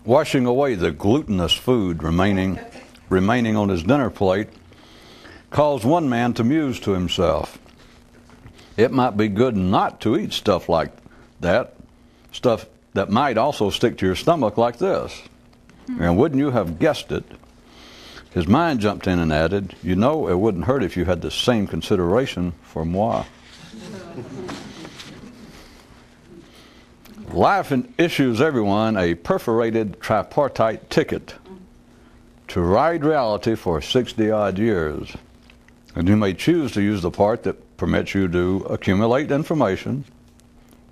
Washing away the glutinous food remaining on his dinner plate caused one man to muse to himself, it might be good not to eat stuff like that, stuff that might also stick to your stomach like this. And wouldn't you have guessed it? His mind jumped in and added, you know, it wouldn't hurt if you had the same consideration for moi. Life issues everyone a perforated tripartite ticket to ride reality for 60-odd years. And you may choose to use the part that permits you to accumulate information,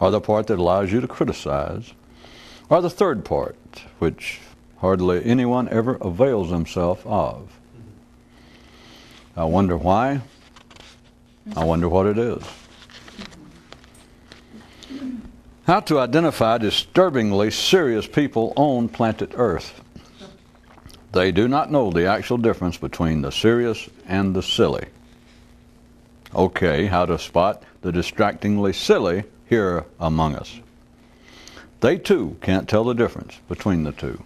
or the part that allows you to criticize, or the third part, which hardly anyone ever avails himself of. I wonder why. I wonder what it is. How to identify disturbingly serious people on planet Earth. They do not know the actual difference between the serious and the silly. Okay, how to spot the distractingly silly here among us. They too can't tell the difference between the two.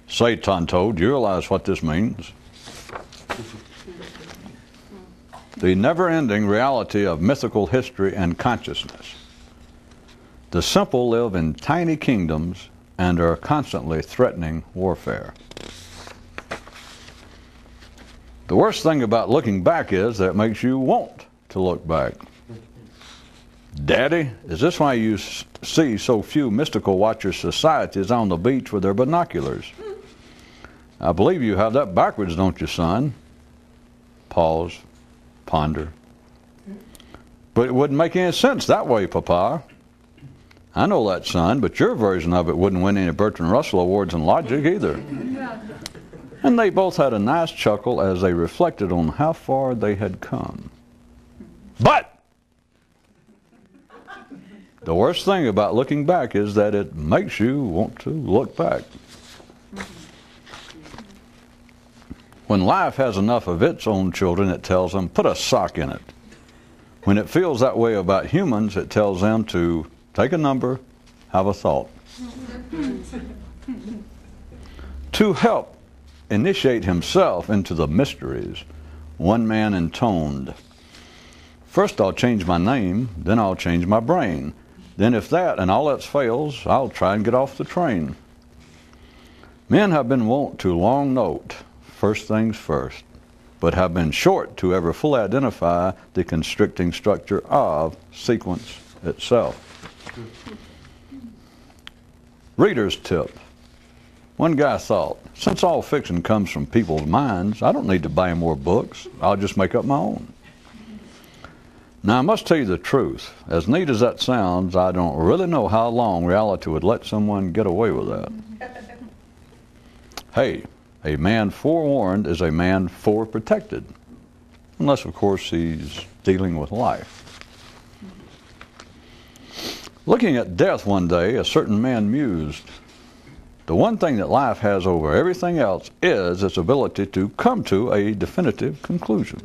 Say, Tonto, do you realize what this means? The never-ending reality of mythical history and consciousness. The simple live in tiny kingdoms and are constantly threatening warfare. The worst thing about looking back is that it makes you want to look back. Daddy, is this why you see so few mystical watcher societies on the beach with their binoculars? I believe you have that backwards, don't you, son? Pause, ponder. But it wouldn't make any sense that way, Papa. I know that, son, but your version of it wouldn't win any Bertrand Russell Awards in logic either. And they both had a nice chuckle as they reflected on how far they had come. But the worst thing about looking back is that it makes you want to look back. When life has enough of its own children, it tells them, put a sock in it. When it feels that way about humans, it tells them to take a number, have a thought. To help initiate himself into the mysteries, one man intoned, first I'll change my name, then I'll change my brain. Then if that and all else fails, I'll try and get off the train. Men have been wont to long note first things first, but have been short to ever fully identify the constricting structure of sequence itself. Reader's tip. One guy thought, since all fiction comes from people's minds, I don't need to buy more books. I'll just make up my own. Now, I must tell you the truth. As neat as that sounds, I don't really know how long reality would let someone get away with that. Hey, a man forewarned is a man foreprotected. Unless, of course, he's dealing with life. Looking at death one day, a certain man mused, the one thing that life has over everything else is its ability to come to a definitive conclusion.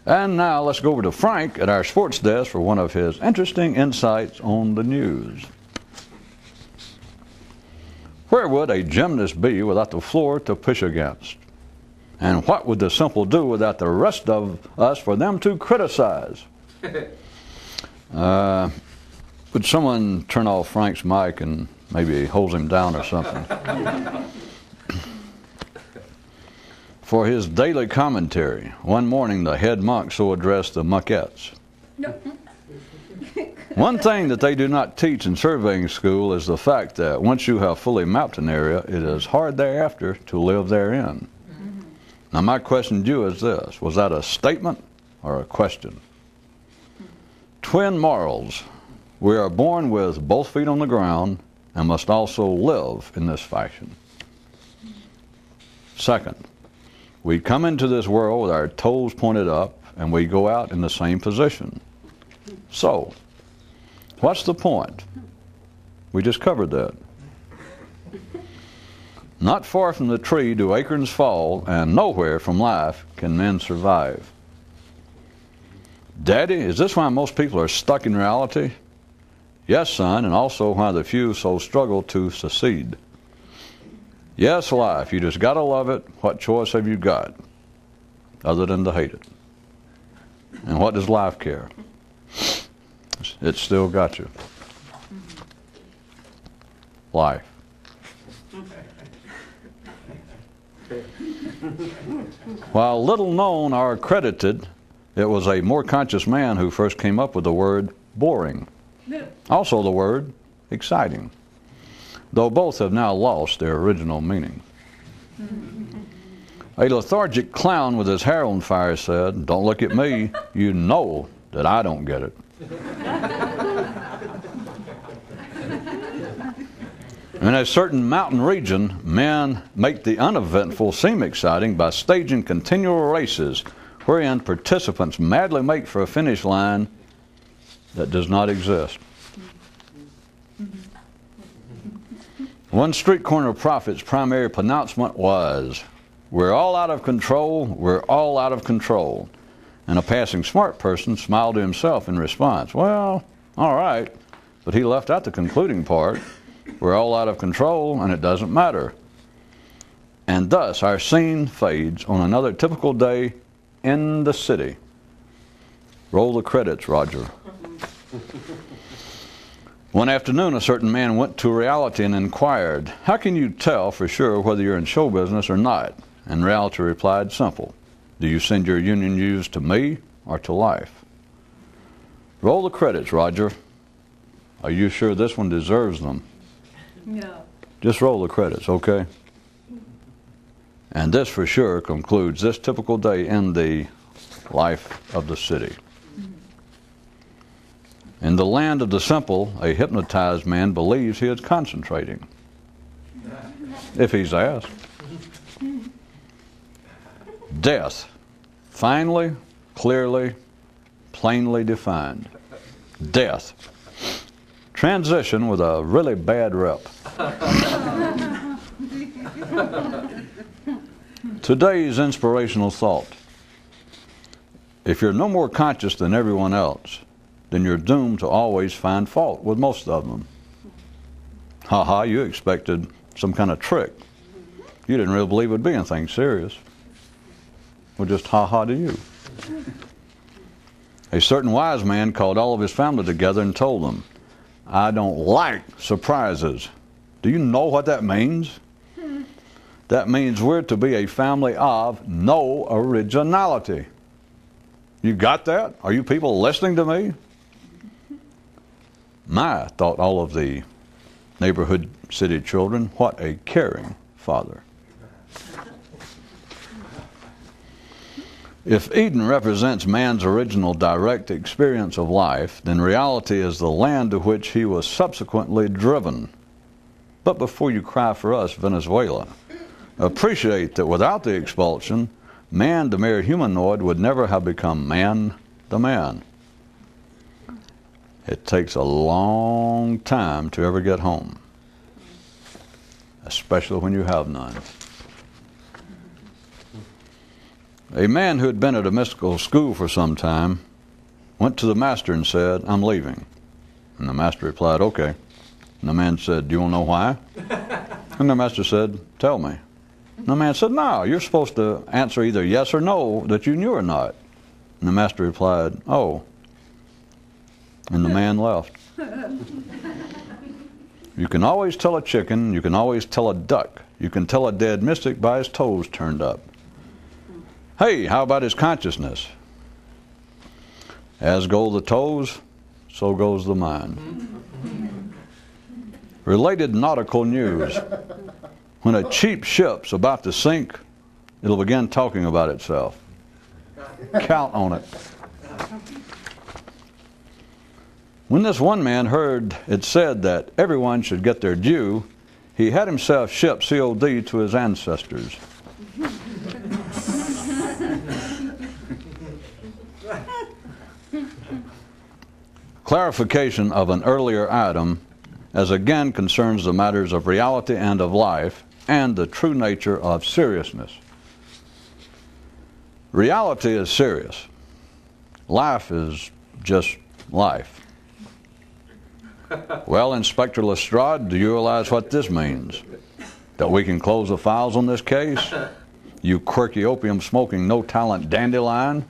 And now let's go over to Frank at our sports desk for one of his interesting insights on the news. Where would a gymnast be without the floor to push against? And what would the simple do without the rest of us for them to criticize? Would someone turn off Frank's mic and maybe hold him down or something? For his daily commentary, one morning the head monk so addressed the monkettes. One thing that they do not teach in surveying school is the fact that once you have fully mapped an area, it is hard thereafter to live therein. Now my question to you is this, was that a statement or a question? Twin morals. We are born with both feet on the ground and must also live in this fashion. Second, we come into this world with our toes pointed up and we go out in the same position. So, what's the point? We just covered that. Not far from the tree do acorns fall, and nowhere from life can men survive. Daddy, is this why most people are stuck in reality? Yes, son, and also why the few so struggle to succeed. Yes, life, you just gotta love it. What choice have you got other than to hate it? And what does life care? It's still got you. Life. While little known or credited, it was a more conscious man who first came up with the word boring. Also the word exciting, though both have now lost their original meaning. A lethargic clown with his hair on fire said, "Don't look at me, you know that I don't get it." In a certain mountain region, men make the uneventful seem exciting by staging continual races wherein participants madly make for a finish line that does not exist. One street corner prophet's primary pronouncement was, "We're all out of control, we're all out of control." And a passing smart person smiled to himself in response. Well, all right, but he left out the concluding part. We're all out of control, and it doesn't matter. And thus our scene fades on another typical day in the city. Roll the credits, Roger. One afternoon, a certain man went to reality and inquired, "How can you tell for sure whether you're in show business or not?" And reality replied, "Simple. Do you send your union dues to me or to life?" Roll the credits, Roger. Are you sure this one deserves them? No. Just roll the credits, okay? And this for sure concludes this typical day in the life of the city. In the land of the simple, a hypnotized man believes he is concentrating, if he's asked. Death, finally, clearly, plainly defined. Death. Transition with a really bad rep. Today's inspirational thought. If you're no more conscious than everyone else, then you're doomed to always find fault with most of them. Ha, you expected some kind of trick. You didn't really believe it would be anything serious. Well, just ha to you. A certain wise man called all of his family together and told them, "I don't like surprises." Do you know what that means? That means we're to be a family of no originality. You got that? Are you people listening to me? My, thought all of the neighborhood city children, what a caring father. If Eden represents man's original direct experience of life, then reality is the land to which he was subsequently driven. But before you cry for us, Venezuela, appreciate that without the expulsion, man, the mere humanoid, would never have become man, the man. It takes a long time to ever get home, especially when you have none. A man who had been at a mystical school for some time went to the master and said, "I'm leaving." And the master replied, "Okay." And the man said, "Do you want to know why?" And the master said, "Tell me." And the man said, "No, you're supposed to answer either yes or no, that you knew or not." And the master replied, "Oh." And the man left. You can always tell a chicken, you can always tell a duck, you can tell a dead mystic by his toes turned up. Hey, how about his consciousness? As go the toes, so goes the mind. Related nautical news. When a cheap ship's about to sink, it'll begin talking about itself. Count on it. When this one man heard it said that everyone should get their due, he had himself shipped COD to his ancestors. Clarification of an earlier item, as again concerns the matters of reality and of life, and the true nature of seriousness. Reality is serious. Life is just life. Well, Inspector Lestrade, do you realize what this means? That we can close the files on this case? You quirky opium-smoking, no-talent dandelion?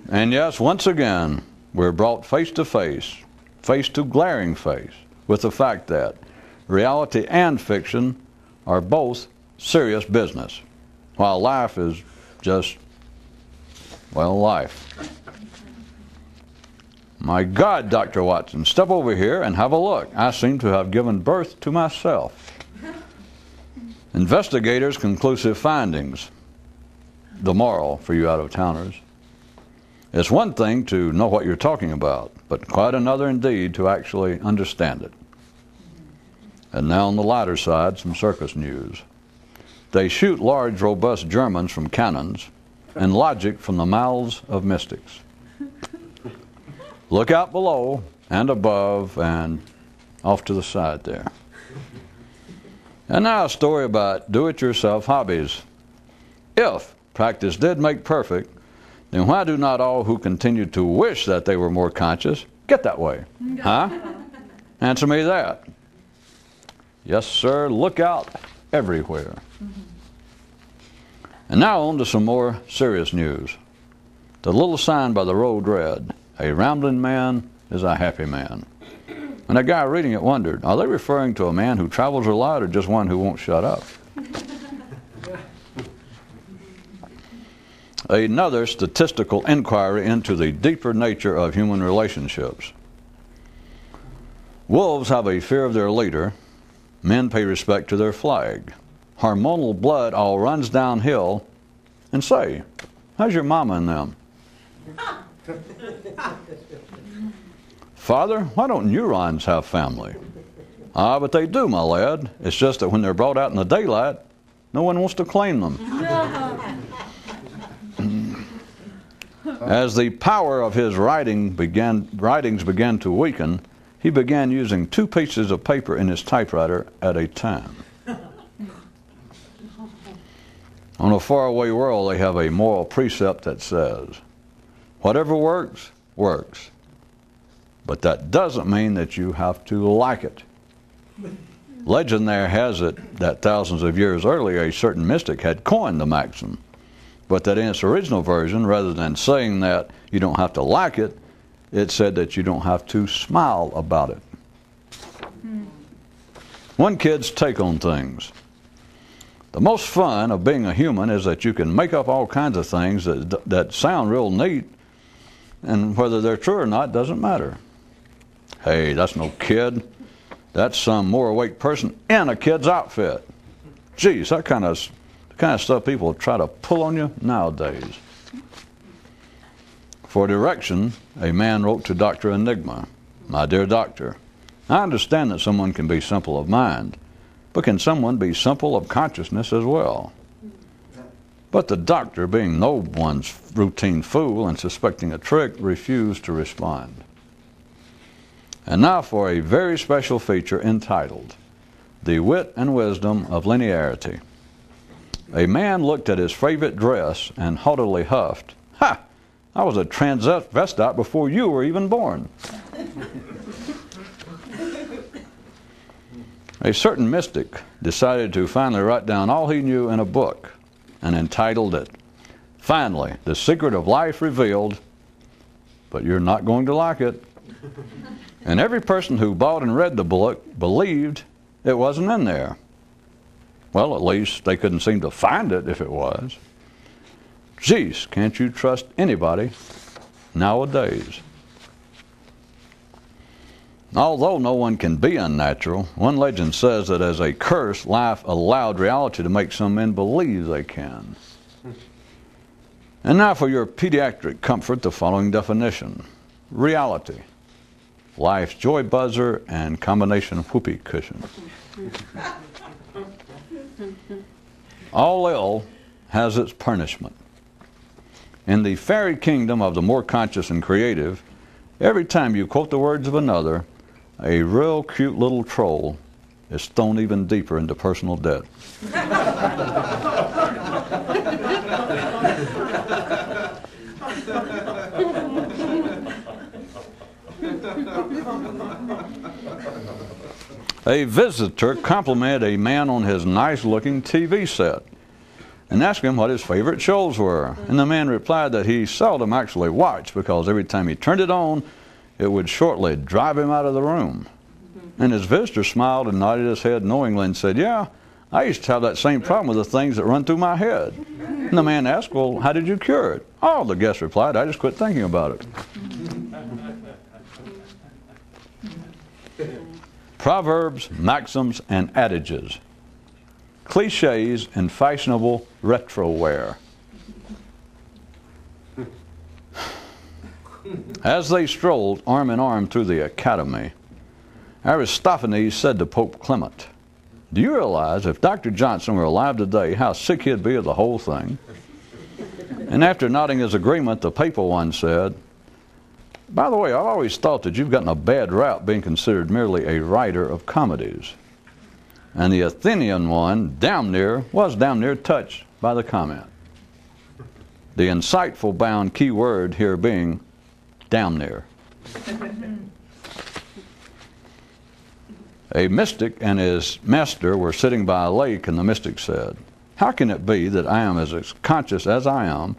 And yes, once again, we're brought face to face glaring face, with the fact that reality and fiction are both serious business, while life is just, well, life. My God, Dr. Watson, step over here and have a look. I seem to have given birth to myself. Investigators' conclusive findings. The moral for you out-of-towners. It's one thing to know what you're talking about, but quite another indeed to actually understand it. And now on the lighter side, some circus news. They shoot large, robust Germans from cannons and logic from the mouths of mystics. Look out below and above and off to the side there. And now a story about do-it-yourself hobbies. If practice did make perfect, then why do not all who continue to wish that they were more conscious get that way? Huh? Answer me that. Yes, sir, look out everywhere. And now on to some more serious news. The little sign by the road read, "A rambling man is a happy man." And a guy reading it wondered, are they referring to a man who travels a lot or just one who won't shut up? Another statistical inquiry into the deeper nature of human relationships. Wolves have a fear of their leader. Men pay respect to their flag. Hormonal blood all runs downhill. And say, how's your mama and them? Father, why don't neurons have family? Ah, but they do, my lad. It's just that when they're brought out in the daylight, no one wants to claim them. As the power of his writings began to weaken, he began using 2 pieces of paper in his typewriter at a time. On a faraway world, they have a moral precept that says, whatever works, works. But that doesn't mean that you have to like it. Legend there has it that thousands of years earlier, a certain mystic had coined the maxim. But that in its original version, rather than saying that you don't have to like it, it said that you don't have to smile about it. One kid's take on things. The most fun of being a human is that you can make up all kinds of things that sound real neat, and whether they're true or not doesn't matter. Hey, that's no kid. That's some more awake person in a kid's outfit. Geez, that kind of stuff people try to pull on you nowadays. For direction, a man wrote to Dr. Enigma, "My dear doctor, I understand that someone can be simple of mind, but can someone be simple of consciousness as well?" But the doctor, being no one's routine fool and suspecting a trick, refused to respond. And now for a very special feature entitled, "The Wit and Wisdom of Linearity." A man looked at his favorite dress and haughtily huffed, "Ha! I was a transvestite before you were even born." A certain mystic decided to finally write down all he knew in a book and entitled it, "Finally, the Secret of Life Revealed," but you're not going to like it. And every person who bought and read the book believed it wasn't in there. Well, at least they couldn't seem to find it if it was. Geez, can't you trust anybody nowadays? Although no one can be unnatural, one legend says that as a curse, life allowed reality to make some men believe they can. And now for your pediatric comfort, the following definition. Reality. Life's joy buzzer and combination whoopee cushion. All ill has its punishment. In the fairy kingdom of the more conscious and creative, every time you quote the words of another, a real cute little troll is thrown even deeper into personal debt. A visitor complimented a man on his nice-looking TV set and asked him what his favorite shows were. And the man replied that he seldom actually watched because every time he turned it on, it would shortly drive him out of the room. And his visitor smiled and nodded his head knowingly and said, "Yeah, I used to have that same problem with the things that run through my head." And the man asked, "Well, how did you cure it?" "Oh," the guest replied, "I just quit thinking about it." Proverbs, maxims, and adages. Cliches and fashionable retro wear. As they strolled arm in arm through the academy, Aristophanes said to Pope Clement, "Do you realize if Dr. Johnson were alive today, how sick he'd be of the whole thing?" And after nodding his agreement, the papal one said, "By the way, I've always thought that you've gotten a bad rap being considered merely a writer of comedies." And the Athenian one was damn near touched by the comment. The insightful bound key word here being damn near. A mystic and his master were sitting by a lake, and the mystic said, "How can it be that I am as conscious as I am,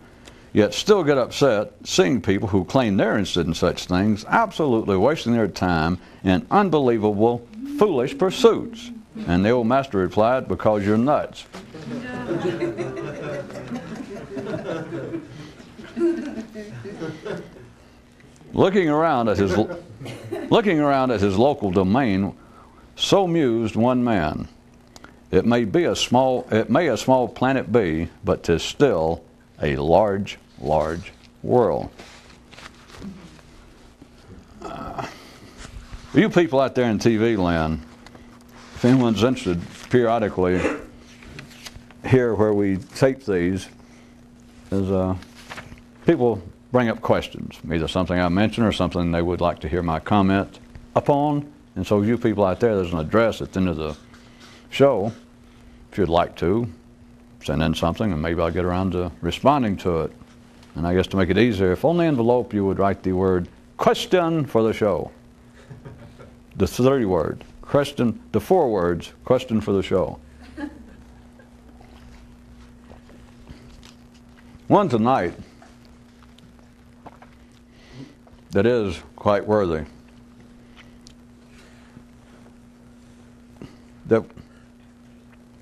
yet still get upset seeing people who claim they're interested in such things absolutely wasting their time in unbelievable, foolish pursuits?" And the old master replied, "Because you're nuts." Looking around at his local domain, so mused one man, it may a small planet be, but 'tis still a large, large world. You people out there in TV land, if anyone's interested, periodically here where we tape these, is people bring up questions, either something I mentioned or something they would like to hear my comment upon. And so you people out there, there's an address at the end of the show. If you'd like to, send in something and maybe I'll get around to responding to it. And I guess to make it easier, if on the envelope you would write the word "question" for the show. The 3-word question, the 4 words, "question" for the show. One tonight that is quite worthy.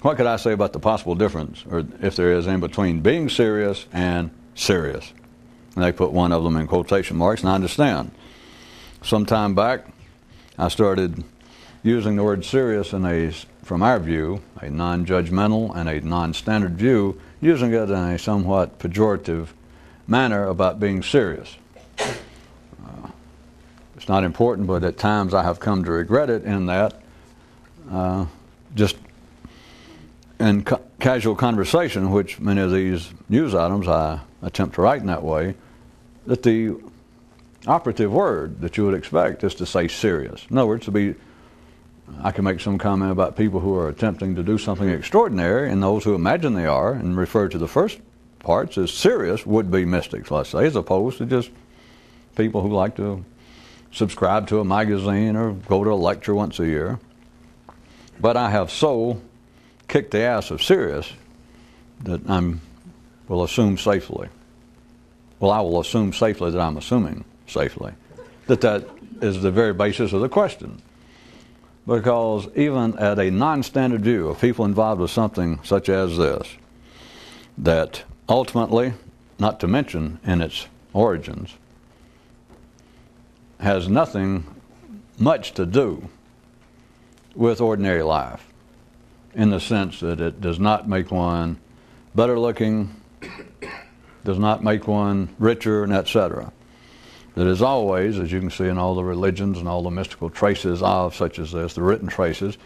What could I say about the possible difference, or if there is, in between being serious and serious? And they put one of them in quotation marks, and I understand. Some time back, I started using the word serious from our view, a non-judgmental and a non-standard view, using it in a somewhat pejorative manner about being serious. It's not important, but at times I have come to regret it in that just in casual conversation, which many of these news items I attempt to write in that way, that the operative word that you would expect is to say serious. In other words, I can make some comment about people who are attempting to do something extraordinary, and those who imagine they are, and refer to the first parts as serious would-be mystics, let's say, as opposed to just people who like to subscribe to a magazine or go to a lecture once a year. But I have so kicked the ass of serious that I will assume safely that I'm assuming safely that is the very basis of the question. Because even at a non-standard view of people involved with something such as this, that ultimately, not to mention in its origins, has nothing much to do with ordinary life, in the sense that it does not make one better looking, does not make one richer, and etc. That is always, as you can see in all the religions and all the mystical traces of such as this, the written traces,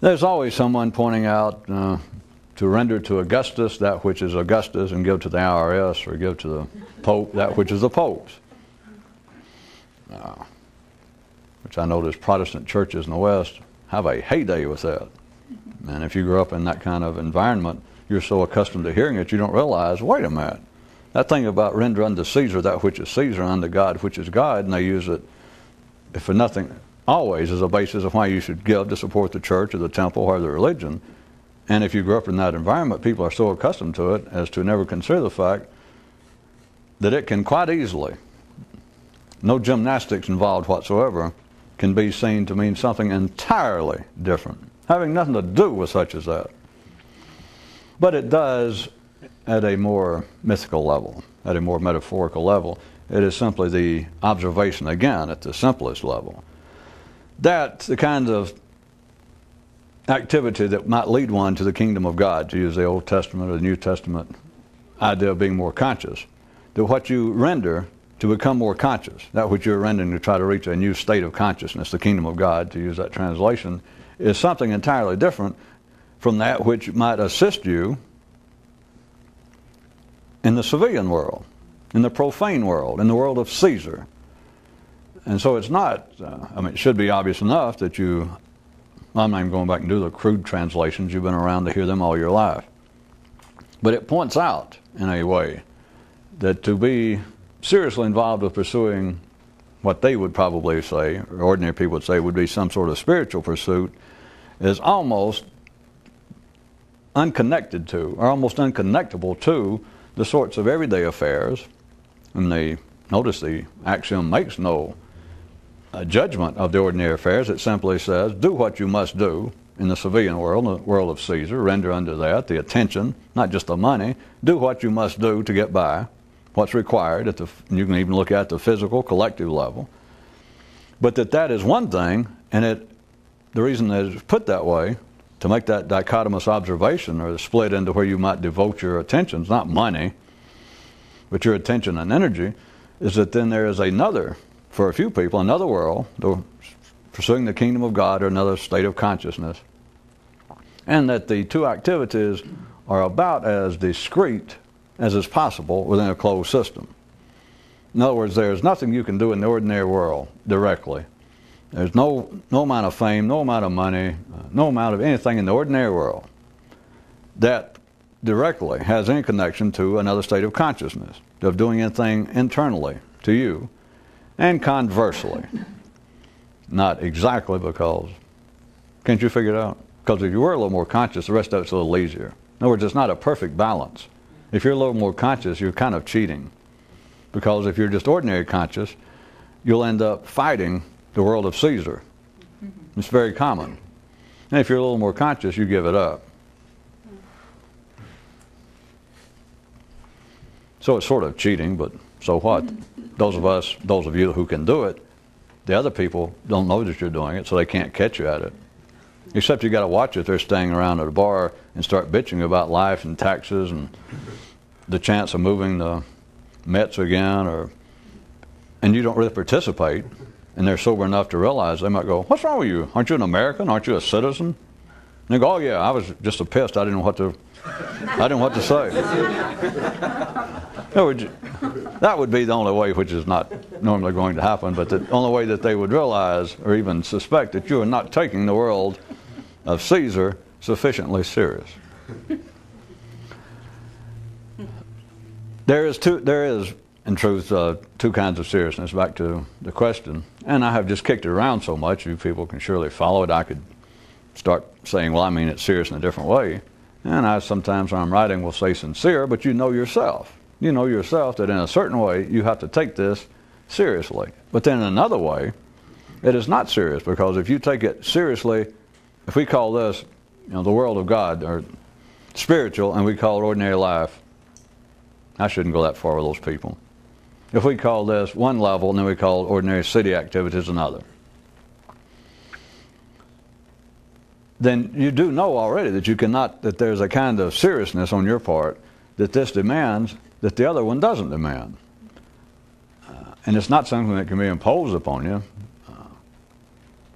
there's always someone pointing out to render to Augustus that which is Augustus, and give to the IRS or give to the Pope that which is the Pope's. Which I know there's Protestant churches in the West have a heyday with that. And if you grew up in that kind of environment, you're so accustomed to hearing it, you don't realize, wait a minute, that thing about render unto Caesar that which is Caesar, unto God which is God, and they use it, if for nothing, always as a basis of why you should give to support the church or the temple or the religion. And if you grew up in that environment, people are so accustomed to it as to never consider the fact that it can quite easily, no gymnastics involved whatsoever, can be seen to mean something entirely different, having nothing to do with such as that. But it does at a more mythical level, at a more metaphorical level. It is simply the observation, again, at the simplest level, that the kind of activity that might lead one to the kingdom of God, to use the Old Testament or the New Testament idea of being more conscious, that what you render to become more conscious, that which you're rendering to try to reach a new state of consciousness, the kingdom of God, to use that translation, is something entirely different from that which might assist you in the civilian world, in the profane world, in the world of Caesar. And so it's not, it should be obvious enough that I'm not even going back and do the crude translations, you've been around to hear them all your life. But it points out, in a way, that to be seriously involved with pursuing what they would probably say, or ordinary people would say, would be some sort of spiritual pursuit, is almost unconnected to, or almost unconnectable to, the sorts of everyday affairs. And notice the axiom makes no judgment of the ordinary affairs. It simply says, do what you must do in the civilian world, the world of Caesar, render unto that the attention, not just the money, do what you must do to get by, what's required, you can even look at the physical, collective level. But that is one thing, and the reason that it's put that way, to make that dichotomous observation, or split into where you might devote your attentions, not money, but your attention and energy, is that then there is another, for a few people, another world, pursuing the kingdom of God, or another state of consciousness, and that the two activities are about as discrete as is possible within a closed system. In other words, there's nothing you can do in the ordinary world directly. There's no amount of fame, no amount of money, no amount of anything in the ordinary world that directly has any connection to another state of consciousness, of doing anything internally to you, and conversely. Not exactly, because, can't you figure it out? Because if you were a little more conscious, the rest of it's a little easier. In other words, it's not a perfect balance. If you're a little more conscious, you're kind of cheating. Because if you're just ordinary conscious, you'll end up fighting the world of Caesar. It's very common. And if you're a little more conscious, you give it up. So it's sort of cheating, but so what? Those of you who can do it, the other people don't know that you're doing it, so they can't catch you at it. Except you got to watch if they're staying around at a bar and start bitching about life and taxes and the chance of moving the Mets again, and you don't really participate, and they're sober enough to realize, they might go, what's wrong with you? Aren't you an American? Aren't you a citizen? And they go, oh yeah, I was just so pissed I didn't know what to say. That would be the only way, which is not normally going to happen, but the only way that they would realize or even suspect that you are not taking the world of Caesar sufficiently serious. There is, in truth, two kinds of seriousness, back to the question. And I have just kicked it around so much, you people can surely follow it. I could start saying, well, I mean it's serious in a different way. And I sometimes, when I'm writing, will say sincere, but you know yourself. You know yourself that in a certain way, you have to take this seriously. But then in another way, it is not serious, because if you take it seriously, if we call this, the world of God, or spiritual, and we call it ordinary life, I shouldn't go that far with those people. If we call this one level, and then we call ordinary city activities another, then you do know already that you cannot, that there's a kind of seriousness on your part that this demands that the other one doesn't demand. And it's not something that can be imposed upon you.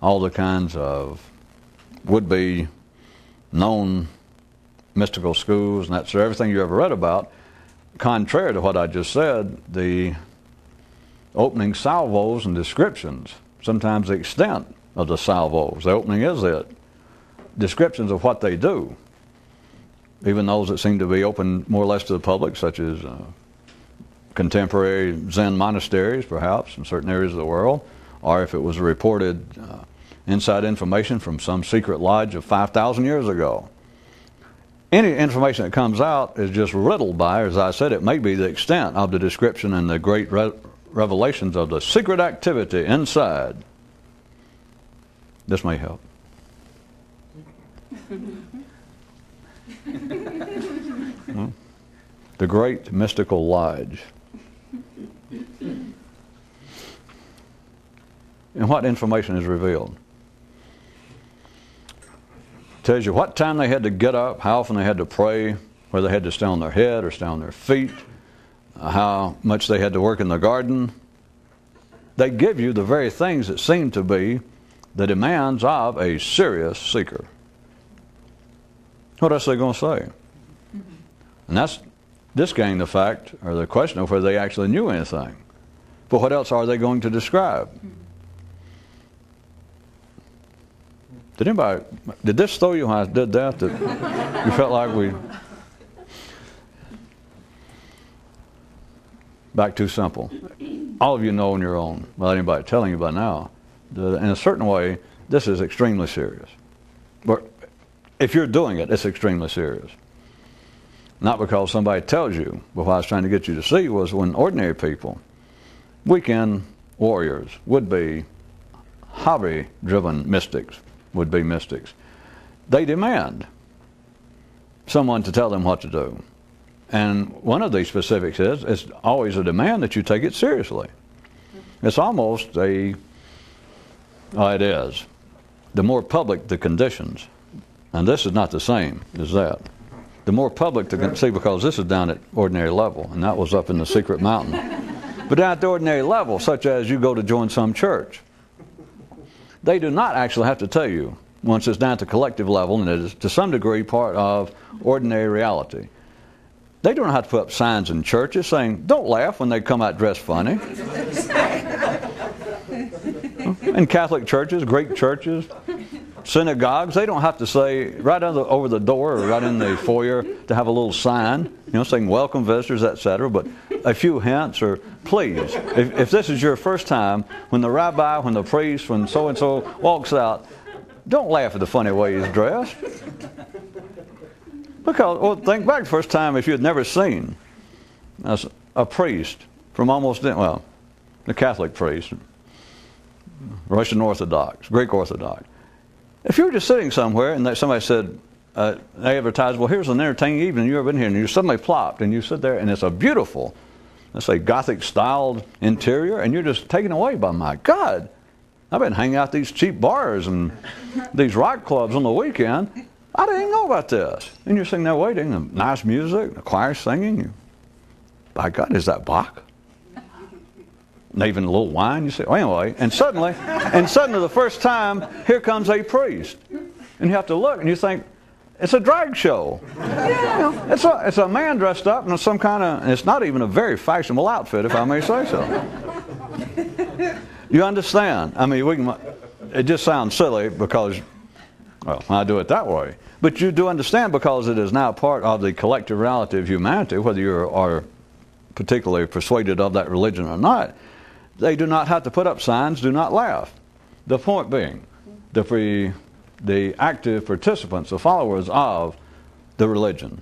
All the kinds of would-be known mystical schools, and that's everything you ever read about, contrary to what I just said, the opening salvos and descriptions, sometimes the extent of the salvos. The opening is it. Descriptions of what they do, even those that seem to be open more or less to the public, such as contemporary Zen monasteries, perhaps, in certain areas of the world, or if it was reported inside information from some secret lodge of 5,000 years ago. Any information that comes out is just riddled by, as I said, it may be the extent of the description and the great revelations of the secret activity inside. This may help. The Great Mystical Lodge. And what information is revealed? Tells you what time they had to get up, how often they had to pray, whether they had to stay on their head or stay on their feet, how much they had to work in the garden. They give you the very things that seem to be the demands of a serious seeker. What else are they going to say? And that's discounting the fact, or the question of whether they actually knew anything. But what else are they going to describe? Did this throw you when I did that? That you felt like we... Back too simple. All of you know on your own, without anybody telling you by now, that in a certain way, this is extremely serious. But if you're doing it, it's extremely serious. Not because somebody tells you, but what I was trying to get you to see was when ordinary people, weekend warriors, would-be hobby-driven mystics, would-be mystics, they demand someone to tell them what to do. And one of these specifics is, it's always a demand that you take it seriously. It's almost it is. The more public the conditions, and this is not the same as that. The more public the see, because this is down at ordinary level, and that was up in the secret mountain. But down at the ordinary level, such as you go to join some church, they do not actually have to tell you, once it's down at the collective level, and it is to some degree part of ordinary reality. They don't have to put up signs in churches saying, don't laugh when they come out dressed funny. In Catholic churches, Greek churches, synagogues, they don't have to say right over the door or right in the foyer to have a little sign, saying welcome visitors, etc. But a few hints, or please, if this is your first time, when the rabbi, when the priest, when so-and-so walks out, don't laugh at the funny way he's dressed. Because, think back the first time if you had never seen a priest from the Catholic priest, Russian Orthodox, Greek Orthodox. If you were just sitting somewhere and somebody said, they advertised, well, here's an entertaining evening, you've ever been here, and you suddenly plopped, and you sit there, and it's a beautiful, let's say, Gothic-styled interior, and you're just taken away by, my God, I've been hanging out at these cheap bars and these rock clubs on the weekend. I didn't even know about this. And you're sitting there waiting, and nice music, the choir singing. By God, is that Bach? And even a little wine, you say, well, anyway. And suddenly the first time, here comes a priest. And you have to look, and you think, it's a drag show. It's a man dressed up in some kind of, and it's not even a very fashionable outfit, if I may say so. You understand? I mean, it just sounds silly because, well, I do it that way. But you do understand, because it is now part of the collective reality of humanity, whether you are particularly persuaded of that religion or not. They do not have to put up signs, do not laugh. The point being, the active participants, the followers of the religion,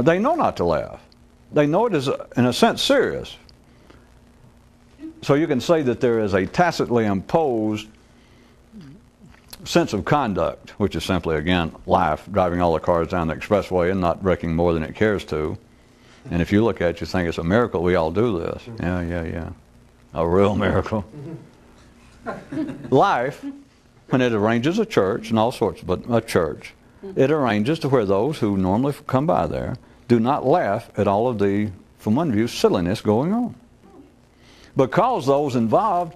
they know not to laugh. They know it is, in a sense, serious. So you can say that there is a tacitly imposed sense of conduct, which is simply, again, life, driving all the cars down the expressway and not wrecking more than it cares to. And if you look at it, you think it's a miracle we all do this. Yeah. A real miracle. Life, when it arranges a church and all sorts, but a church, it arranges to where those who normally come by there do not laugh at all of the, from one view, silliness going on. Because those involved,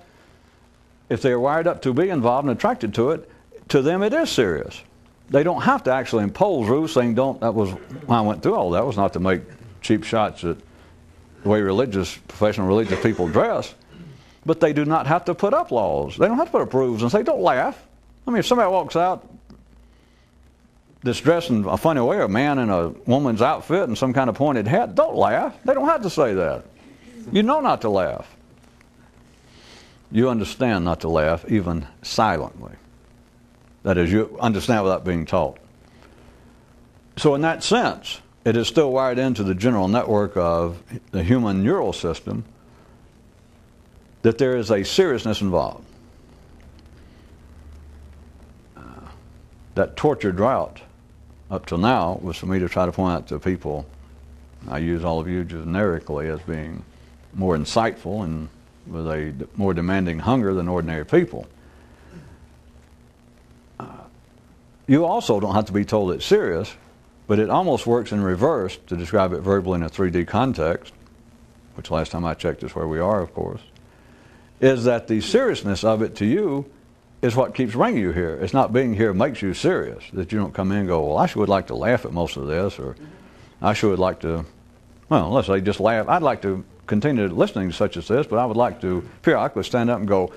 if they are wired up to be involved and attracted to it, to them it is serious. They don't have to actually impose rules saying don't. That was when I went through all that was not to make cheap shots at the way professional religious people dress. but they do not have to put up laws. They don't have to put up rules and say, don't laugh. I mean, if somebody walks out that's dressed in a funny way, a man in a woman's outfit and some kind of pointed hat, don't laugh. They don't have to say that. You know not to laugh. You understand not to laugh, even silently. That is, you understand without being taught. So in that sense, it is still wired into the general network of the human neural system that there is a seriousness involved. That tortured route up till now was for me to try to point out to people, I use all of you generically as being more insightful and with a more demanding hunger than ordinary people. You also don't have to be told it's serious, but it almost works in reverse to describe it verbally in a 3D context, which last time I checked is where we are, of course, is that the seriousness of it to you is what keeps bringing you here. It's not being here makes you serious, that you don't come in and go, well, I sure would like to laugh at most of this, or I sure would like to, well, let's say just laugh. I'd like to continue listening to such as this, but I would like to, periodically stand up and go,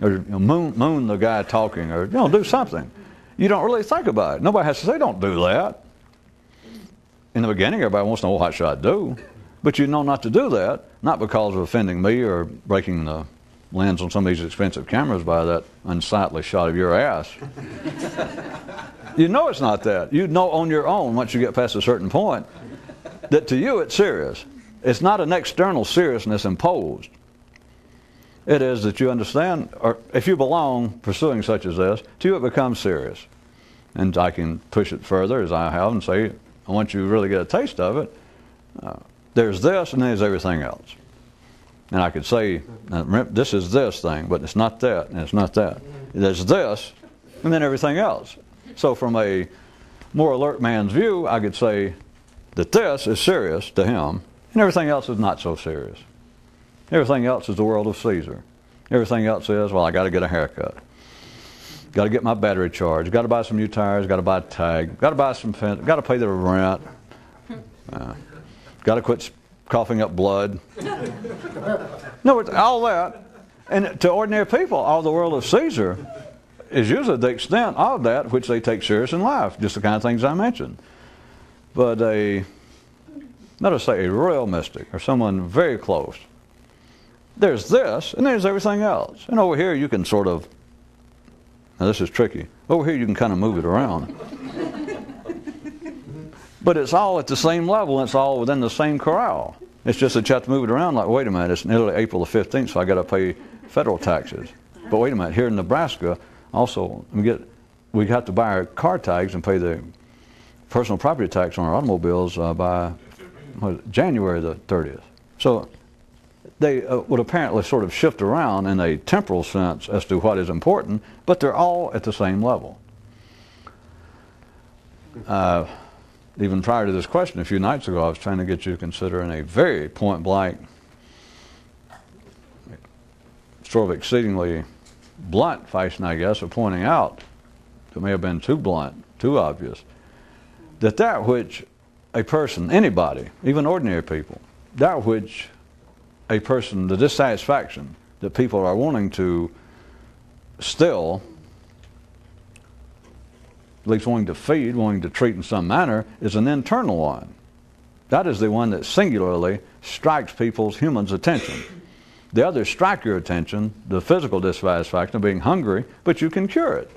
or moon the guy talking, or do something. You don't really think about it. Nobody has to say, don't do that. In the beginning, everybody wants to know, what should I do? But you know not to do that, not because of offending me or breaking the lens on some of these expensive cameras by that unsightly shot of your ass. You know it's not that. You know on your own, once you get past a certain point, that to you it's serious. It's not an external seriousness imposed. It is that you understand, or if you belong pursuing such as this, to you it becomes serious. And I can push it further, as I have, and say, I want you to really get a taste of it. There's this, and there's everything else. And I could say, this is this thing, but it's not that, and it's not that. There's this, and then everything else. So from a more alert man's view, I could say that this is serious to him, and everything else is not so serious. Everything else is the world of Caesar. Everything else is, well, I got to get a haircut. Got to get my battery charged. Got to buy some new tires. Got to buy a tag. Got to buy some fence. Got to pay the rent. Got to quit coughing up blood. No, it's all that. And to ordinary people, all the world of Caesar is usually the extent of that which they take serious in life, just the kind of things I mentioned. But let us say a royal mystic or someone very close, there's this and there's everything else. And over here you can sort of, now this is tricky, over here you can kind of move it around. But it's all at the same level, and it's all within the same corral. It's just that you have to move it around like, wait a minute, it's nearly April the 15th, so I got to pay federal taxes. But wait a minute, here in Nebraska, also, we have to buy our car tags and pay the personal property tax on our automobiles by January the 30th. So they would apparently sort of shift around in a temporal sense as to what is important, but they're all at the same level. Even prior to this question, a few nights ago, I was trying to get you to consider in a very point-blank, sort of exceedingly blunt fashion, I guess, of pointing out, it may have been too blunt, too obvious, that which a person, anybody, even ordinary people, that which a person, the dissatisfaction that people are wanting to still, at least wanting to feed, wanting to treat in some manner, is an internal one. That is the one that singularly strikes humans' attention. The others strike your attention, the physical dissatisfaction of being hungry, but you can cure it.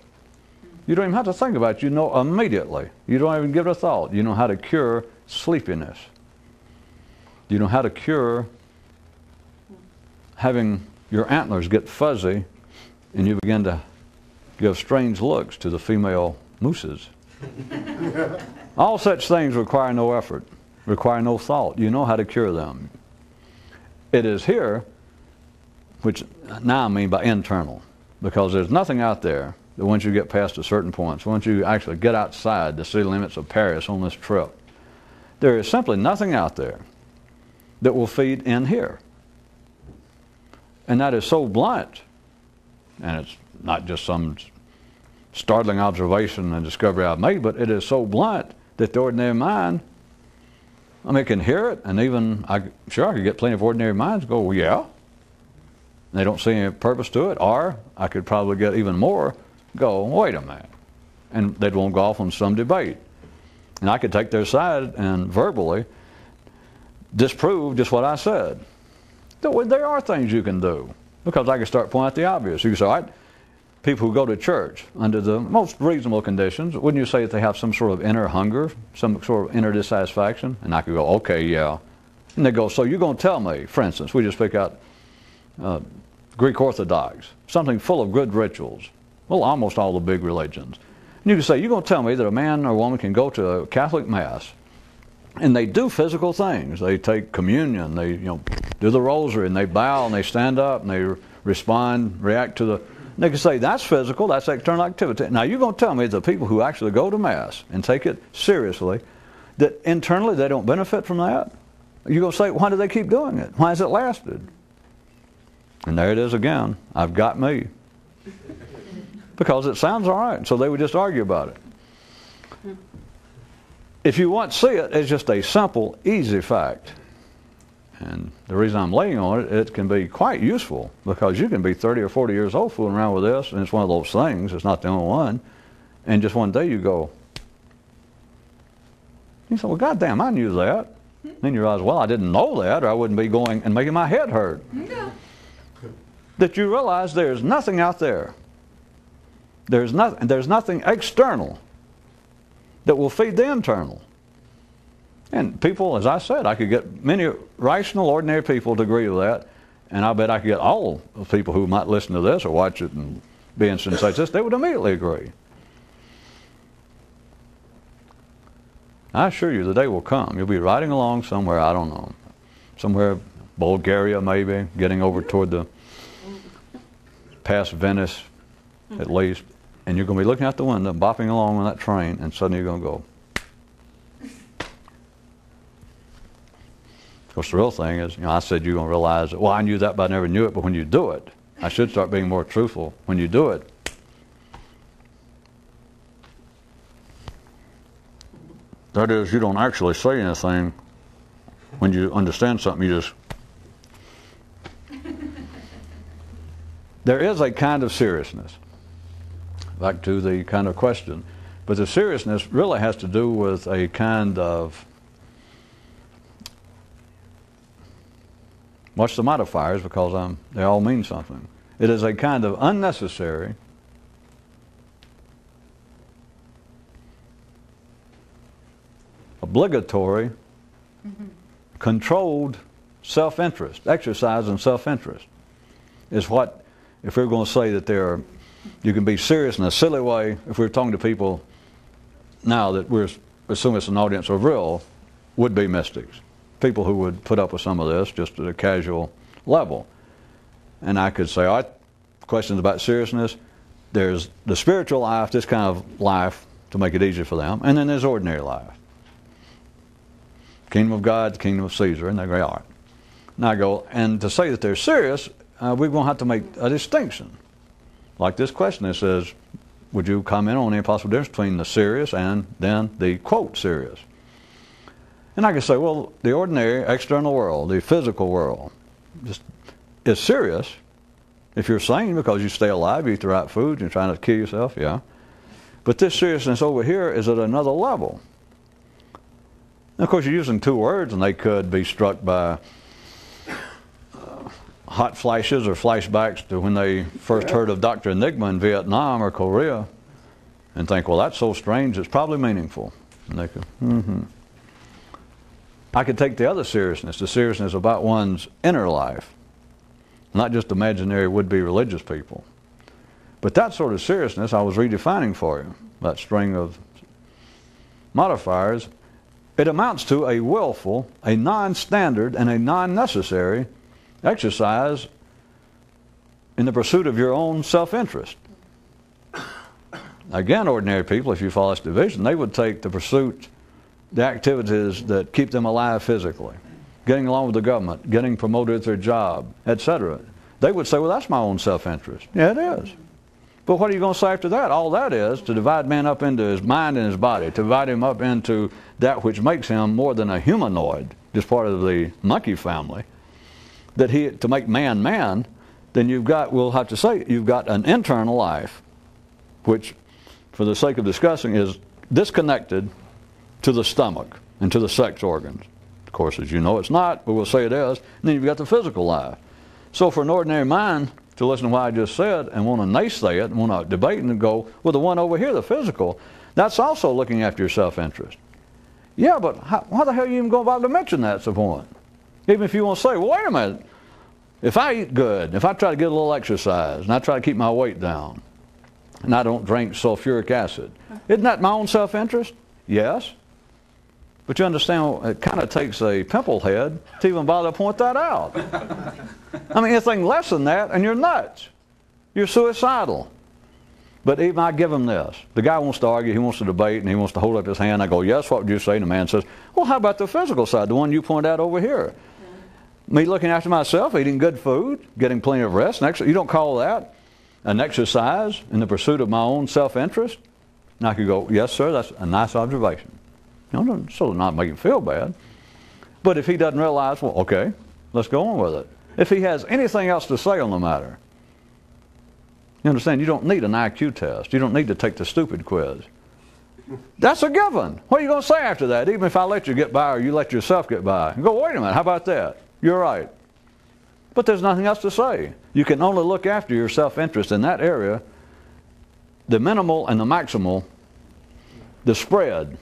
You don't even have to think about it. You know immediately. You don't even give it a thought. You know how to cure sleepiness. You know how to cure having your antlers get fuzzy and you begin to give strange looks to the female mooses. All such things require no effort, require no thought. You know how to cure them. It is here, which now I mean by internal, because there's nothing out there that once you get past a certain point, once you actually get outside the city limits of Paris on this trip, there is simply nothing out there that will feed in here. And that is so blunt, and it's not just some startling observation and discovery I've made, but it is so blunt that the ordinary mind, I mean, can hear it, and even, sure, I could get plenty of ordinary minds go, well, yeah, and they don't see any purpose to it, or I could probably get even more, go, wait a minute. And they'd want to go off on some debate. And I could take their side and verbally disprove just what I said. There are things you can do, because I can start pointing out the obvious. You can say, all right, people who go to church under the most reasonable conditions, wouldn't you say that they have some sort of inner hunger, some sort of inner dissatisfaction? And I could go, okay, yeah. And they go, so you're going to tell me, for instance, we just pick out Greek Orthodox, something full of good rituals. Well, almost all the big religions. And you can say, you're going to tell me that a man or woman can go to a Catholic Mass and they do physical things. They take communion, they do the rosary, and they bow, and they stand up, and they respond, react to the... They can say, that's physical, that's external activity. Now, you're going to tell me the people who actually go to Mass and take it seriously, that internally they don't benefit from that? You're going to say, why do they keep doing it? Why has it lasted? And there it is again. I've got me. Because it sounds all right, so they would just argue about it. If you want to see it as just a simple, easy fact, and the reason I'm laying on it, it can be quite useful, because you can be 30 or 40 years old fooling around with this, and it's one of those things, it's not the only one, and just one day you go, you say, well, goddamn, I knew that. Then you realize, well, I didn't know that, or I wouldn't be going and making my head hurt. Yeah. That you realize there's nothing out there. There's nothing external that will feed the internal. And people, as I said, I could get many rational, ordinary people to agree with that, and I bet I could get all of the people who might listen to this or watch it and be interested in such this, they would immediately agree. I assure you, the day will come. You'll be riding along somewhere, I don't know, somewhere, Bulgaria maybe, getting over toward the past Venice at least, and you're going to be looking out the window, bopping along on that train, and suddenly you're going to go. Of course, the real thing is, I said you're going to realize that, well, I knew that, but I never knew it, but when you do it, I should start being more truthful. When you do it, that is, you don't actually say anything. When you understand something, you just... There is a kind of seriousness, back to the kind of question, but the seriousness really has to do with a kind of, watch the modifiers because they all mean something. It is a kind of unnecessary, obligatory, controlled self-interest, exercise in self-interest is what, if we're going to say that you can be serious in a silly way, if we're talking to people now that we're assuming it's an audience of real would-be mystics, people who would put up with some of this just at a casual level. And I could say, all right, questions about seriousness, there's the spiritual life, this kind of life, to make it easier for them, and then there's ordinary life. Kingdom of God, the kingdom of Caesar, and they go, all right. Now I go, and to say that they're serious, we're going to have to make a distinction. Like this question that says, would you comment on any possible difference between the serious and then the, quote, serious? And I can say, well, the ordinary external world, the physical world, just is serious. If you're sane because you stay alive, you eat the right food, you're trying to kill yourself, yeah. But this seriousness over here is at another level. And of course, you're using two words, and they could be struck by hot flashes or flashbacks to when they first heard of Dr. Enigma in Vietnam or Korea, and think, well, that's so strange, it's probably meaningful. And they go, I could take the other seriousness, the seriousness about one's inner life, not just imaginary would-be religious people. But that sort of seriousness I was redefining for you, that string of modifiers. It amounts to a willful, a non-standard, and a non-necessary exercise in the pursuit of your own self-interest. Again, ordinary people, if you follow this division, they would take the pursuit, the activities that keep them alive physically, getting along with the government, getting promoted at their job, etc. They would say, well, that's my own self-interest. Yeah, it is. But what are you going to say after that? All that is to divide man up into his mind and his body, to divide him up into that which makes him more than a humanoid, just part of the monkey family, to make man man, then we'll have to say, you've got an internal life, which, for the sake of discussing, is disconnected to the stomach and to the sex organs. Of course, as you know, it's not, but we'll say it is. And then you've got the physical life. So for an ordinary mind to listen to what I just said and want to naysay it and want to debate and go, well, the one over here, the physical, that's also looking after your self-interest. Yeah, but why the hell are you even going about to mention that's the point? Even if you want to say, well, wait a minute. If I eat good, if I try to get a little exercise, and I try to keep my weight down, and I don't drink sulfuric acid, isn't that my own self-interest? Yes. But you understand, it kind of takes a pimple head to even bother to point that out. I mean, anything less than that, and you're nuts. You're suicidal. But even I give him this. The guy wants to argue, he wants to debate, and he wants to hold up his hand. I go, yes, what would you say? And the man says, well, how about the physical side, the one you point out over here? Me looking after myself, eating good food, getting plenty of rest. You don't call that an exercise in the pursuit of my own self-interest? And I could go, yes, sir, that's a nice observation. So not make him feel bad. But if he doesn't realize, well, okay, let's go on with it. If he has anything else to say on the matter, you understand, you don't need an IQ test. You don't need to take the stupid quiz. That's a given. What are you going to say after that? Even if I let you get by or you let yourself get by. And go, wait a minute, how about that? You're right. But there's nothing else to say. You can only look after your self-interest in that area. The minimal and the maximal, the spread,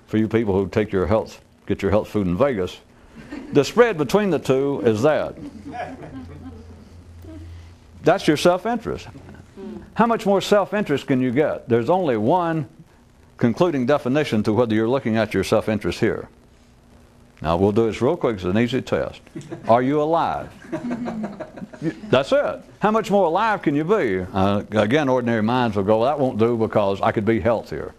for you people who take your health, get your health food in Vegas, the spread between the two is that. That's your self-interest. How much more self-interest can you get? There's only one concluding definition to whether you're looking at your self-interest here. Now, we'll do this real quick. It's an easy test. Are you alive? That's it. How much more alive can you be? Again, ordinary minds will go, well, that won't do because I could be healthier.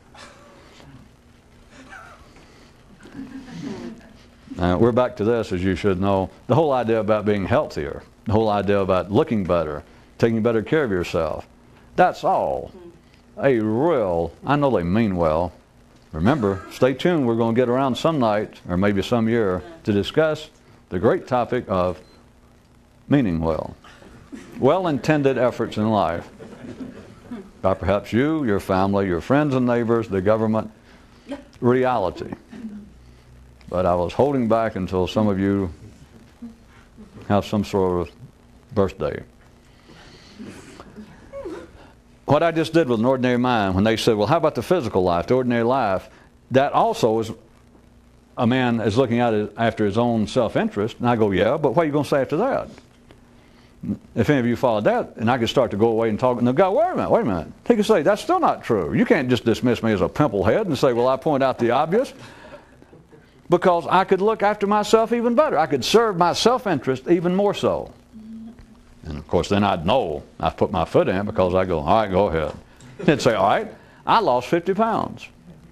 We're back to this, as you should know. The whole idea about being healthier, the whole idea about looking better, taking better care of yourself, that's all a real, I know they mean well. Remember, stay tuned. We're going to get around some night, or maybe some year, to discuss the great topic of meaning well. Well-intended efforts in life by perhaps you, your family, your friends and neighbors, the government, reality. But I was holding back until some of you have some sort of birthday. What I just did with an ordinary mind, when they said, well, how about the physical life, the ordinary life, that also is a man is looking at it after his own self-interest. And I go, yeah, but what are you going to say after that? If any of you followed that, and I could start to go away and talk, and they'll go, wait a minute. He could say, that's still not true. You can't just dismiss me as a pimple head and say, well, I point out the obvious. Because I could look after myself even better. I could serve my self-interest even more so. And of course, then I'd know I've put my foot in because I go, all right, go ahead. He'd say, all right, I lost 50 pounds.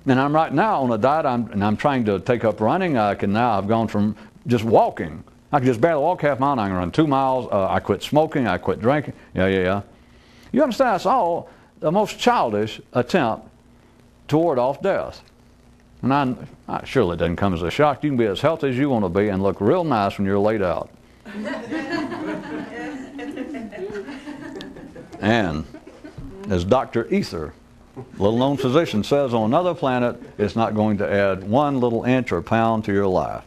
And I'm right now on a diet, and I'm trying to take up running. I've gone from just walking. I could just barely walk half a mile, and I can run 2 miles. I quit smoking, I quit drinking. Yeah. You understand, that's all the most childish attempt to ward off death. And surely it doesn't come as a shock. You can be as healthy as you want to be and look real nice when you're laid out. And as Dr. Ether, little-known physician, says, on another planet, it's not going to add 1 little inch or pound to your life.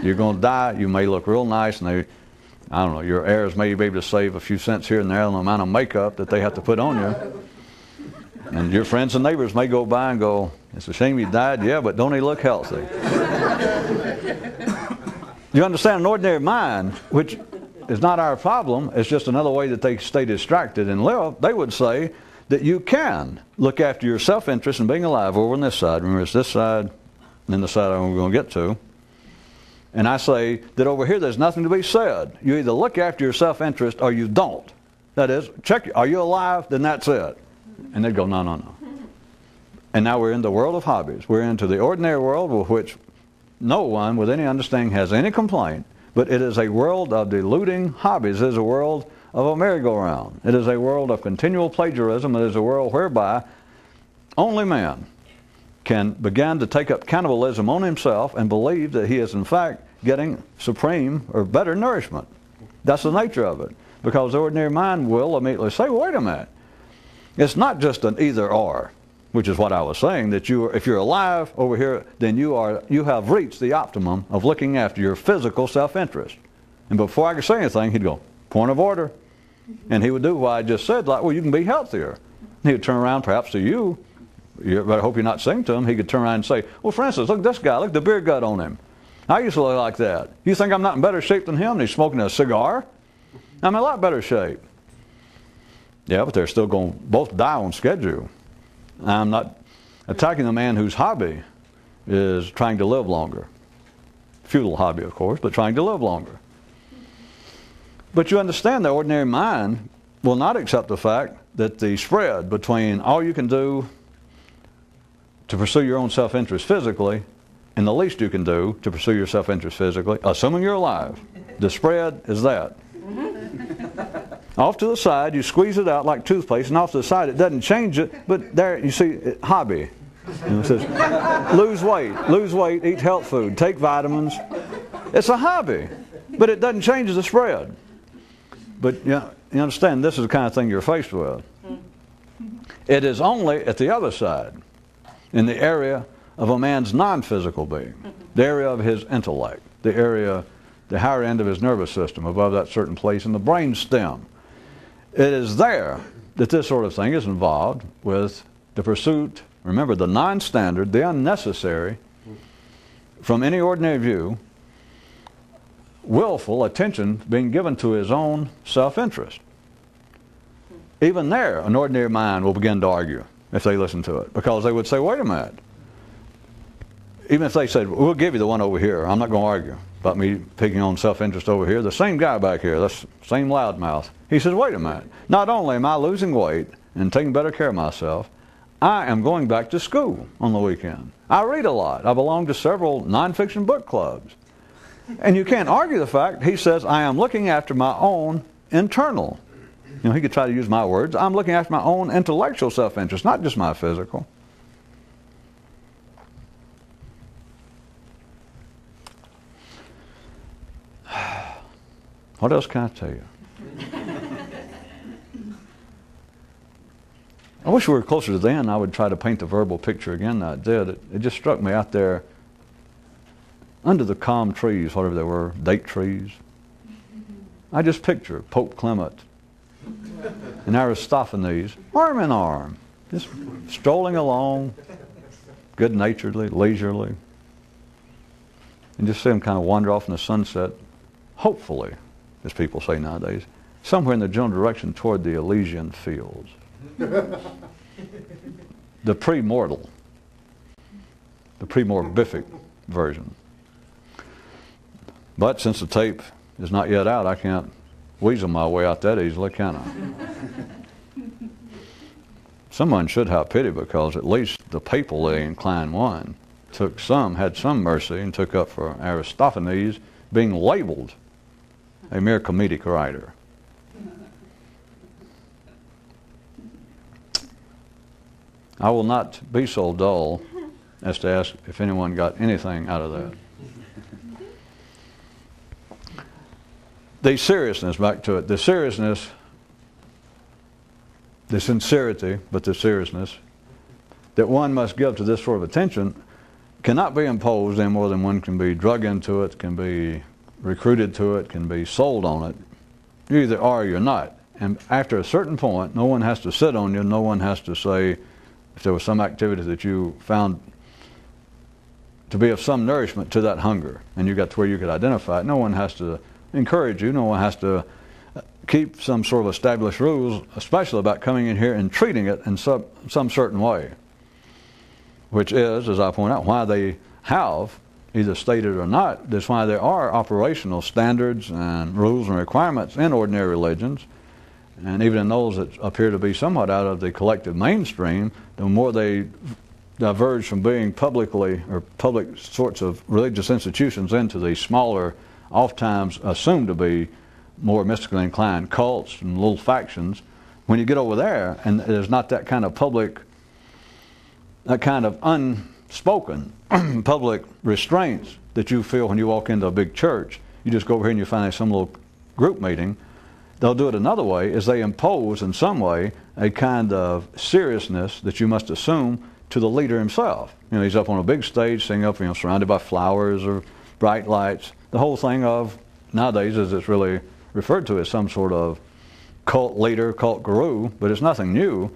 You're going to die. You may look real nice, and I don't know, your heirs may be able to save a few cents here and there on the amount of makeup that they have to put on you. And your friends and neighbors may go by and go, it's a shame he died, yeah, but don't he look healthy? You understand, an ordinary mind, which is not our problem, it's just another way that they stay distracted and live, they would say that you can look after your self-interest and being alive over on this side. Remember, it's this side and then the side I'm going to get to. And I say that over here there's nothing to be said. You either look after your self-interest or you don't. That is, check, are you alive? Then that's it. And they'd go, no. And now we're in the world of hobbies. We're into the ordinary world with which no one with any understanding has any complaint. But it is a world of deluding hobbies. It is a world of a merry-go-round. It is a world of continual plagiarism. It is a world whereby only man can begin to take up cannibalism on himself and believe that he is in fact getting supreme or better nourishment. That's the nature of it. Because the ordinary mind will immediately say, wait a minute. It's not just an either or, which is what I was saying, that if you're alive over here, then you have reached the optimum of looking after your physical self-interest. And before I could say anything, he'd go, point of order. And he would do what I just said, like, well, you can be healthier. And he would turn around perhaps to you, but I hope you're not saying to him, he could turn around and say, well, for instance, look at this guy, look at the beer gut on him. I used to look like that. You think I'm not in better shape than him? And he's smoking a cigar? I'm in a lot better shape. Yeah, but they're still going to both die on schedule. I'm not attacking the man whose hobby is trying to live longer. Futile hobby, of course, but trying to live longer. But you understand the ordinary mind will not accept the fact that the spread between all you can do to pursue your own self-interest physically and the least you can do to pursue your self-interest physically, assuming you're alive, the spread is that. Off to the side, you squeeze it out like toothpaste, and off to the side, it doesn't change it, but there, you see, hobby. It says, lose weight, eat health food, take vitamins. It's a hobby, but it doesn't change the spread. But you understand, this is the kind of thing you're faced with. It is only at the other side, in the area of a man's non-physical being, the area of his intellect, the higher end of his nervous system, above that certain place in the brain stem. It is there that this sort of thing is involved with the pursuit, remember, the non-standard, the unnecessary, from any ordinary view, willful attention being given to his own self-interest. Even there, an ordinary mind will begin to argue if they listen to it, because they would say, wait a minute. Even if they said, we'll give you the one over here, I'm not going to argue about me picking on self-interest over here. The same guy back here, that's the same loudmouth. He says, wait a minute. Not only am I losing weight and taking better care of myself, I am going back to school on the weekend. I read a lot. I belong to several nonfiction book clubs. And you can't argue the fact, he says, I am looking after my own internal. He could try to use my words. I'm looking after my own intellectual self-interest, not just my physical. What else can I tell you? I wish we were closer to the end. I would try to paint the verbal picture again that I did. It just struck me out there under the calm trees, whatever they were, date trees. I just picture Pope Clement and Aristophanes, arm in arm, just strolling along, good-naturedly, leisurely, and just see them kind of wander off in the sunset, hopefully, as people say nowadays, somewhere in the general direction toward the Elysian fields. The pre-mortal, the pre-morbific version. But since the tape is not yet out, I can't weasel my way out that easily, can I? Someone should have pity, because at least the papally inclined one had some mercy and took up for Aristophanes being labeled a mere comedic writer. I will not be so dull as to ask if anyone got anything out of that. The seriousness, back to it, the seriousness, the sincerity, but the seriousness that one must give to this sort of attention cannot be imposed any more than one can be drug into it, can be recruited to it, can be sold on it. You either are or you're not. And after a certain point, no one has to sit on you, no one has to say, if there was some activity that you found to be of some nourishment to that hunger, and you got to where you could identify it, no one has to encourage you, no one has to keep some sort of established rules, especially about coming in here and treating it in some certain way, which is, as I point out, why they have, either stated or not, that's why there are operational standards and rules and requirements in ordinary religions, and even in those that appear to be somewhat out of the collective mainstream. The more they diverge from being publicly or public sorts of religious institutions into the smaller, oftentimes assumed to be more mystically inclined cults and little factions, when you get over there and there's not that kind of public, that kind of unspoken public restraints that you feel when you walk into a big church. You just go over here and you find some little group meeting. They'll do it another way, is they impose in some way a kind of seriousness that you must assume to the leader himself. You know, he's up on a big stage, singing up, you know, surrounded by flowers or bright lights. The whole thing of, nowadays, as it's really referred to as some sort of cult leader, cult guru, but it's nothing new.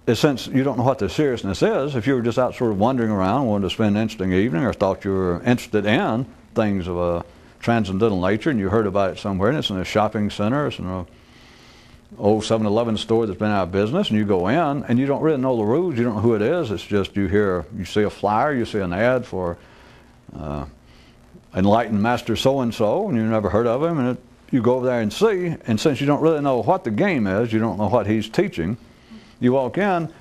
Is since you don't know what the seriousness is, if you were just out sort of wandering around, wanted to spend an interesting evening, or thought you were interested in things of a transcendental nature, and you heard about it somewhere, and it's in a shopping center, it's in an old 7-Eleven store that's been out of business, and you go in, and you don't really know the rules, you don't know who it is, it's just you see a flyer, you see an ad for enlightened master so-and-so, and you've never heard of him, and you go over there and see, and since you don't really know what the game is, you don't know what he's teaching, you walk in,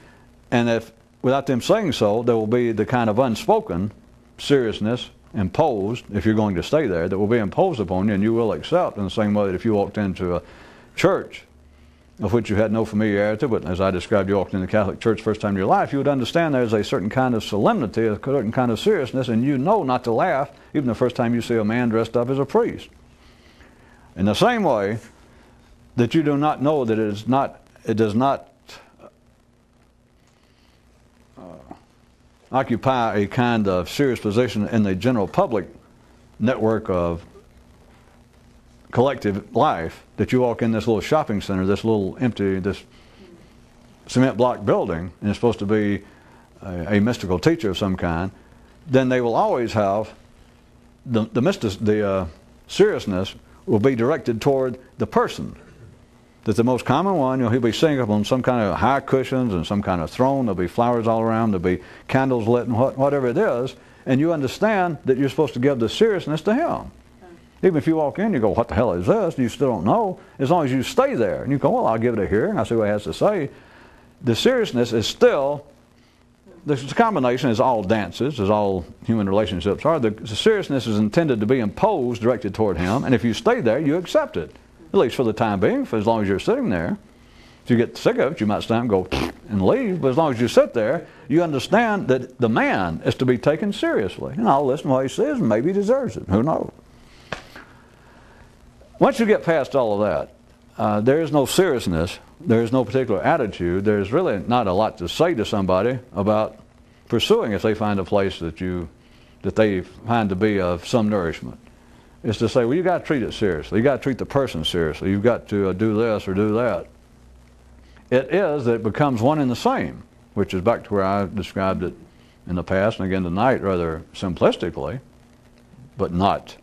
and if, without them saying so, there will be the kind of unspoken seriousness imposed, if you're going to stay there, that will be imposed upon you, and you will accept in the same way that if you walked into a church of which you had no familiarity, but as I described, you walked into the Catholic Church first time in your life, you would understand there's a certain kind of solemnity, a certain kind of seriousness, and you know not to laugh even the first time you see a man dressed up as a priest. In the same way that you do not know that it does not occupy a kind of serious position in the general public network of collective life, that you walk in this little shopping center, this little empty, this cement block building, and it's supposed to be a mystical teacher of some kind, then they will always have the seriousness will be directed toward the person. That the most common one, he'll be sitting up on some kind of high cushions and some kind of throne. There'll be flowers all around. There'll be candles lit and whatever it is. And you understand that you're supposed to give the seriousness to him. Even if you walk in, you go, what the hell is this? You still don't know. As long as you stay there. And you go, well, I'll give it a hearing. I'll see what he has to say. The seriousness is still, the combination is all dances, as all human relationships are. The seriousness is intended to be imposed, directed toward him. And if you stay there, you accept it. At least for the time being, for as long as you're sitting there. If you get sick of it, you might stand and go and leave. But as long as you sit there, you understand that the man is to be taken seriously. And I'll listen to what he says, and maybe he deserves it. Who knows? Once you get past all of that, there is no seriousness. There is no particular attitude. There's really not a lot to say to somebody about pursuing if they find a place that they find to be of some nourishment. Is to say, well, you got to treat it seriously. You got to treat the person seriously. You've got to do this or do that. It is that it becomes one and the same, which is back to where I described it in the past and again tonight rather simplistically, but not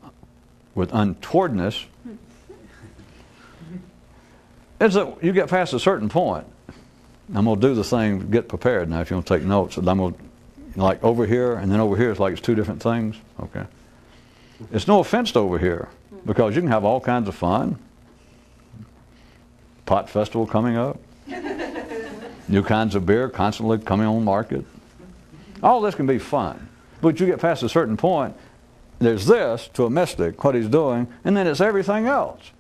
with untowardness. Is that you get past a certain point. I'm going to do the thing, get prepared now if you want to take notes. I'm going to, like over here and then over here, it's like it's two different things. Okay. It's no offense to over here, because you can have all kinds of fun. Pot festival coming up. New kinds of beer constantly coming on the market. All this can be fun. But you get past a certain point, there's this, to a mystic, what he's doing, and then it's everything else.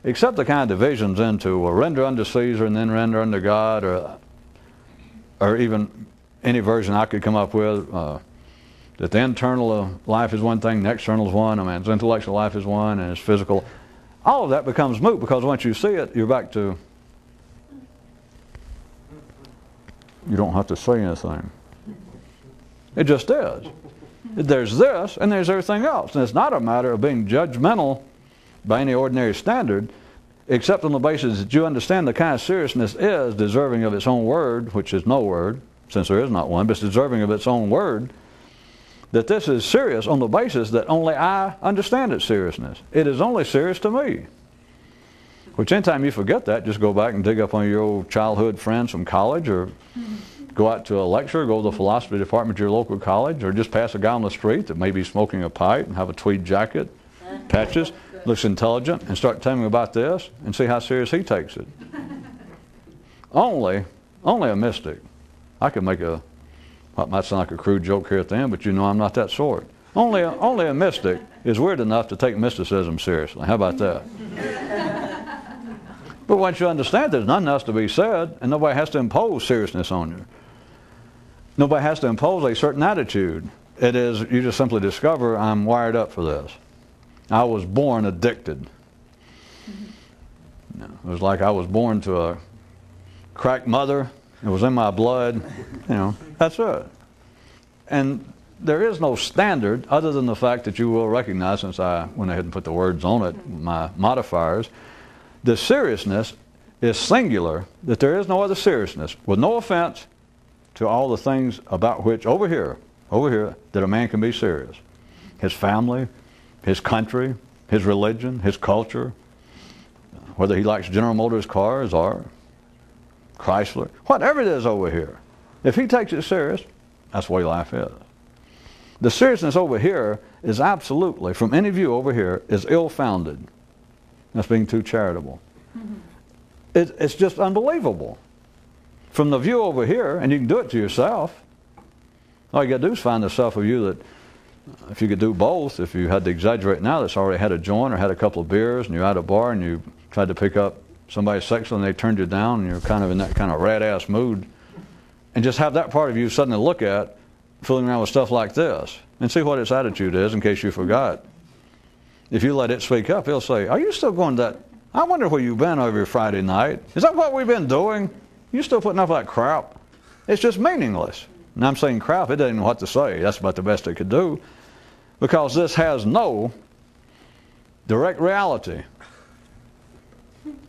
Except the kind of divisions into render unto Caesar and then render unto God, or even any version I could come up with, that the internal life is one thing, the external is one, a man's intellectual life is one, and his physical. All of that becomes moot, because once you see it, you're back to, you don't have to say anything. It just is. There's this, and there's everything else. And it's not a matter of being judgmental by any ordinary standard, except on the basis that you understand the kind of seriousness is deserving of its own word, which is no word, since there is not one, but it's deserving of its own word. That this is serious on the basis that only I understand its seriousness. It is only serious to me. Which anytime you forget that, just go back and dig up on your old childhood friends from college, or go out to a lecture, go to the philosophy department of your local college, or just pass a guy on the street that may be smoking a pipe and have a tweed jacket, patches, looks intelligent, and start telling him about this and see how serious he takes it. Only a mystic. I could make what might sound like a crude joke here at the end, but you know I'm not that sort. Only a mystic is weird enough to take mysticism seriously. How about that? But once you understand there's nothing else to be said, and nobody has to impose seriousness on you. Nobody has to impose a certain attitude. It is, you just simply discover, I'm wired up for this. I was born addicted. It was like I was born to a cracked mother. It was in my blood. That's it. And there is no standard other than the fact that you will recognize, since I went ahead and put the words on it, my modifiers, the seriousness is singular, that there is no other seriousness, with no offense to all the things about which, over here, that a man can be serious. His family, his country, his religion, his culture, whether he likes General Motors cars or Chrysler, whatever it is over here. If he takes it serious, that's the way life is. The seriousness over here is absolutely, from any view over here, is ill-founded. That's being too charitable. It's just unbelievable. From the view over here, and you can do it to yourself, all you got to do is find the self of you that, if you could do both, if you had to exaggerate now that's already had a joint or had a couple of beers and you're at a bar and you tried to pick up somebody sexual and they turned you down and you're kind of in that kind of rat-ass mood, and just have that part of you suddenly look at, fooling around with stuff like this, and see what its attitude is in case you forgot. If you let it speak up, it'll say, are you still going that? I wonder where you've been over Friday night. Is that what we've been doing? You still putting up that crap? It's just meaningless. And I'm saying crap, it doesn't know what to say. That's about the best it could do. Because this has no direct reality.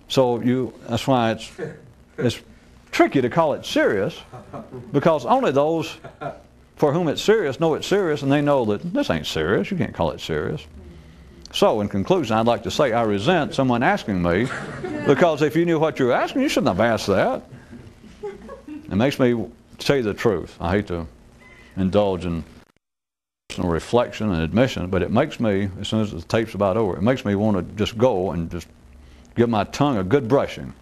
So that's why it's tricky to call it serious, because only those for whom it's serious know it's serious, and they know that this ain't serious. You can't call it serious. So in conclusion, I'd like to say I resent someone asking me, because if you knew what you were asking, you shouldn't have asked that. It makes me tell you the truth. I hate to indulge in personal reflection and admission, but it makes me, as soon as the tape's about over, it makes me want to just go and just give my tongue a good brushing.